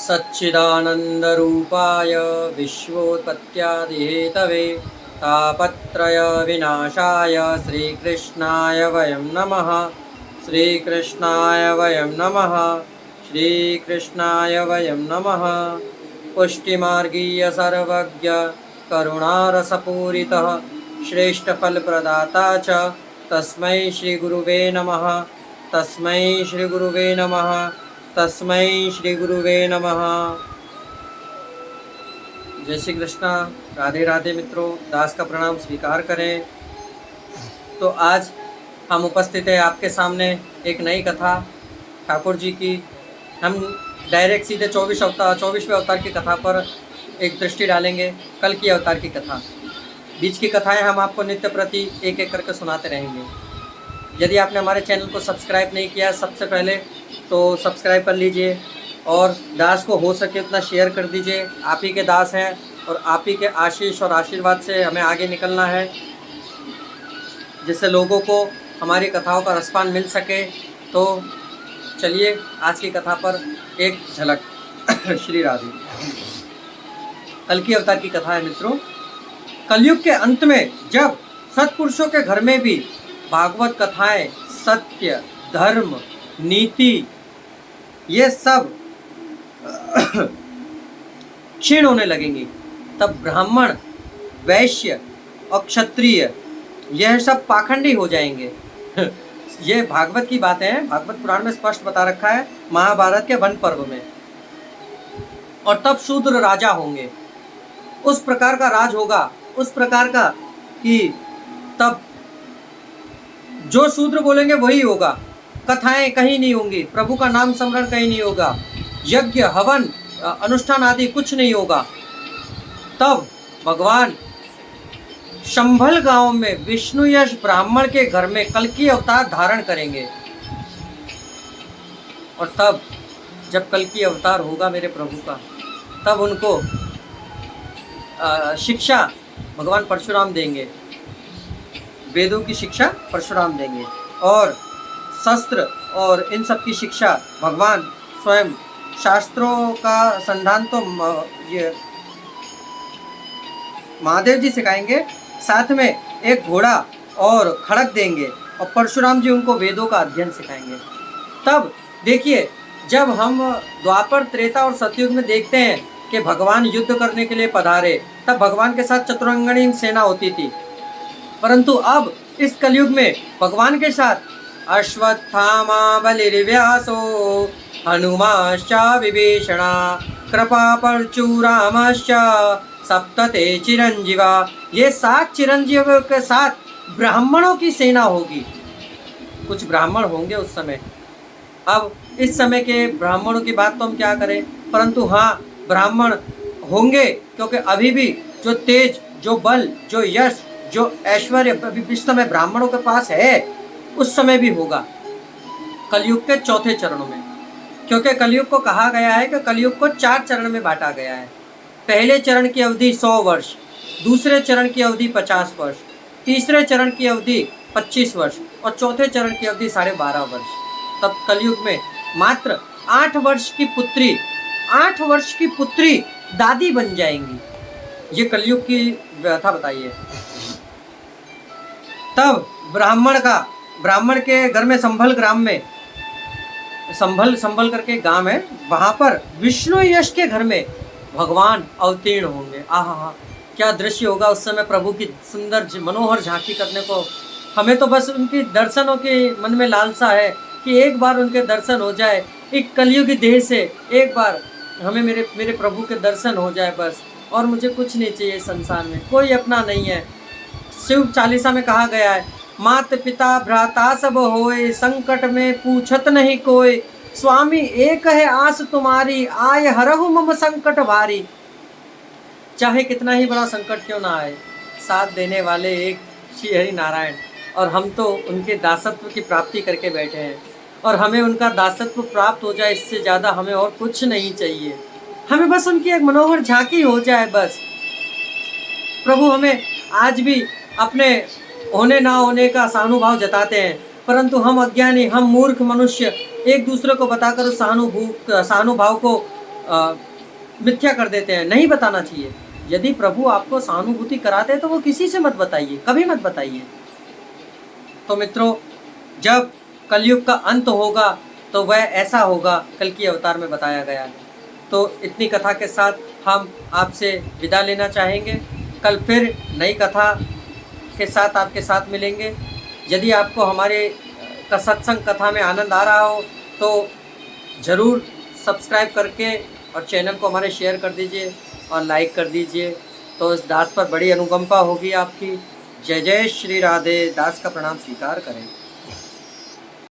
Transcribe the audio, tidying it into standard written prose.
सच्चिदानन्दरूपाय विश्वोत्पत्त्यादिहेतवे तापत्रय विनाशाय श्रीकृष्णाय वयं नमः। श्रीकृष्णाय वयं नमः। श्रीकृष्णाय वयं नमः। पुष्टिमार्गीय सर्वज्ञ करुणारसपूरितः श्रेष्ठफलप्रदाता च तस्मै श्रीगुरुवे नमः। तस्मै श्रीगुरुवे नमः। तस्मै श्रीगुरुवे नमः। जय श्री कृष्णा। राधे राधे मित्रों, दास का प्रणाम स्वीकार करें। तो आज हम उपस्थित हैं आपके सामने एक नई कथा ठाकुर जी की। हम डायरेक्ट सीधे 24वें अवतार की कथा पर एक दृष्टि डालेंगे। कल की अवतार की कथा, बीच की कथाएं हम आपको नित्य प्रति एक एक करके सुनाते रहेंगे। यदि आपने हमारे चैनल को सब्सक्राइब नहीं किया, सबसे पहले तो सब्सक्राइब कर लीजिए और दास को हो सके उतना शेयर कर दीजिए। आप ही के दास हैं और आप ही के आशीष और आशीर्वाद से हमें आगे निकलना है, जिससे लोगों को हमारी कथाओं का रसपान मिल सके। तो चलिए आज की कथा पर एक झलक। श्री राधे। कल की अवतार की कथा है मित्रों। कलयुग के अंत में जब सत्पुरुषों के घर में भी भागवत कथाएं, सत्य, धर्म, नीति, ये सब क्षीण होने लगेंगी, तब ब्राह्मण, वैश्य और क्षत्रिय यह सब पाखंडी हो जाएंगे। ये भागवत की बातें हैं, भागवत पुराण में स्पष्ट बता रखा है, महाभारत के वन पर्व में। और तब शूद्र राजा होंगे। उस प्रकार का राज होगा, उस प्रकार का कि तब जो शूद्र बोलेंगे वही होगा। कथाएं कहीं नहीं होंगी, प्रभु का नाम स्मरण कहीं नहीं होगा, यज्ञ, हवन, अनुष्ठान आदि कुछ नहीं होगा। तब भगवान शंभल गांव में विष्णु यश ब्राह्मण के घर में कल्कि अवतार धारण करेंगे। और तब जब कल्कि अवतार होगा मेरे प्रभु का, तब उनको शिक्षा भगवान परशुराम देंगे। वेदों की शिक्षा परशुराम देंगे और शस्त्र और इन सब की शिक्षा भगवान स्वयं, शास्त्रों का संधान तो ये महादेव जी सिखाएंगे। साथ में एक घोड़ा और खड़ग देंगे और परशुराम जी उनको वेदों का अध्ययन सिखाएंगे। तब देखिए, जब हम द्वापर, त्रेता और सतयुग में देखते हैं कि भगवान युद्ध करने के लिए पधारे, तब भगवान के साथ चतुरंगणी सेना होती थी। परंतु अब इस कलयुग में भगवान के साथ अश्वत्थामा बलिर्व्यासो हनुमाश्च विभीषणा कृपा परशुरामश्च सप्तते चिरंजीवा, ये 7 चिरंजीवियों के साथ ब्राह्मणों की सेना होगी। कुछ ब्राह्मण होंगे उस समय। अब इस समय के ब्राह्मणों की बात तो हम क्या करें, परंतु हाँ, ब्राह्मण होंगे, क्योंकि अभी भी जो तेज, जो बल, जो यश, जो ऐश्वर्य अभी इस समय ब्राह्मणों के पास है, उस समय भी होगा कलयुग के चौथे चरणों में। क्योंकि कलयुग को कहा गया है कि कलयुग को 4 चरण में बांटा गया है। पहले चरण की अवधि 100 वर्ष, दूसरे चरण की अवधि 50 वर्ष, तीसरे चरण की अवधि 25 वर्ष और चौथे चरण की अवधि 12.5 वर्ष। तब कलयुग में मात्र 8 वर्ष की पुत्री दादी बन जाएंगी। ये कलयुग की व्यथा बताइए। तब ब्राह्मण के घर में संभल ग्राम में, संभल करके गांव है, वहां पर विष्णु यश के घर में भगवान अवतीर्ण होंगे। आहा, क्या दृश्य होगा उस समय। प्रभु की सुंदर मनोहर झांकी करने को हमें तो बस उनकी दर्शनों के मन में लालसा है कि एक बार उनके दर्शन हो जाए। एक कलयुगी देह से एक बार हमें मेरे प्रभु के दर्शन हो जाए बस, और मुझे कुछ नहीं चाहिए संसार में, कोई अपना नहीं है। शिव चालीसा में कहा गया है, मात पिता भ्राता सब होए, संकट में पूछत नहीं कोई, स्वामी एक है आस तुम्हारी, आय हरहु मम संकट भारी। चाहे कितना ही बड़ा संकट क्यों ना आए, साथ देने वाले एक श्री हरि नारायण। और हम तो उनके दासत्व की प्राप्ति करके बैठे हैं, और हमें उनका दासत्व प्राप्त हो जाए, इससे ज़्यादा हमें और कुछ नहीं चाहिए। हमें बस उनकी एक मनोहर झांकी हो जाए बस। प्रभु हमें आज भी अपने होने ना होने का सहानुभाव जताते हैं, परंतु हम अज्ञानी, हम मूर्ख मनुष्य एक दूसरे को बताकर उस सहानुभाव को मिथ्या कर देते हैं, नहीं बताना चाहिए। यदि प्रभु आपको सहानुभूति कराते हैं तो वो किसी से मत बताइए, कभी मत बताइए। तो मित्रों, जब कलयुग का अंत होगा तो वह ऐसा होगा, कल की अवतार में बताया गया है। तो इतनी कथा के साथ हम आपसे विदा लेना चाहेंगे। कल फिर नई कथा के साथ आपके साथ मिलेंगे। यदि आपको हमारे सत्संग कथा में आनंद आ रहा हो तो ज़रूर सब्सक्राइब करके और चैनल को हमारे शेयर कर दीजिए और लाइक कर दीजिए। तो इस दास पर बड़ी अनुकंपा होगी आपकी। जय जय श्री राधे। दास का प्रणाम स्वीकार करें।